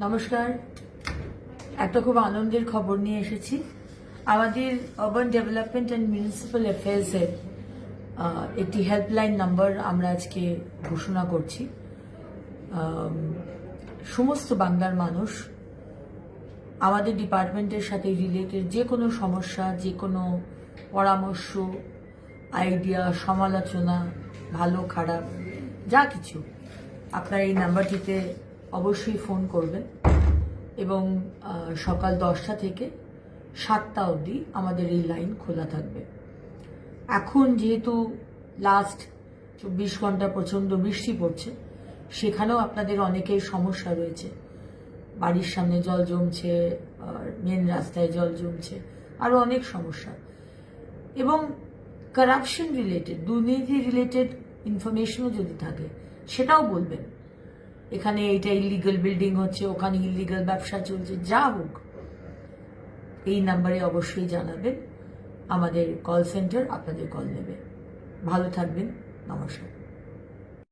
নমস্কার। একটা খুব আনন্দের খবর নিয়ে এসেছি। আমাদের আরবান ডেভেলপমেন্ট অ্যান্ড মিউনিসিপ্যাল অ্যাফেয়ার্সের একটি হেল্পলাইন নাম্বার আমরা আজকে ঘোষণা করছি। সমস্ত বাংলার মানুষ আমাদের ডিপার্টমেন্টের সাথে রিলেটেড যে কোনো সমস্যা, যে কোনো পরামর্শ, আইডিয়া, সমালোচনা, ভালো খারাপ যা কিছু, আপনারা এই নাম্বারটিতে অবশ্যই ফোন করবেন এবং সকাল 10টা থেকে 7টা অবধি আমাদের এই লাইন খোলা থাকবে। এখন যেহেতু লাস্ট 24 ঘন্টা প্রচণ্ড বৃষ্টি পড়ছে, সেখানেও আপনাদের অনেকের সমস্যা রয়েছে। বাড়ির সামনে জল জমছে, মেন রাস্তায় জল জমছে, আরও অনেক সমস্যা। এবং কারাপশন রিলেটেড, দুর্নীতি রিলেটেড ইনফরমেশনও যদি থাকে সেটাও বলবেন। এখানে এইটা ইলিগাল বিল্ডিং হচ্ছে, ওখানে ইলিগাল ব্যবসা চলছে, যা হোক এই নাম্বারে অবশ্যই জানাবেন। আমাদের কল সেন্টার আপনাদের কল নেবে। ভালো থাকবেন। নমস্কার।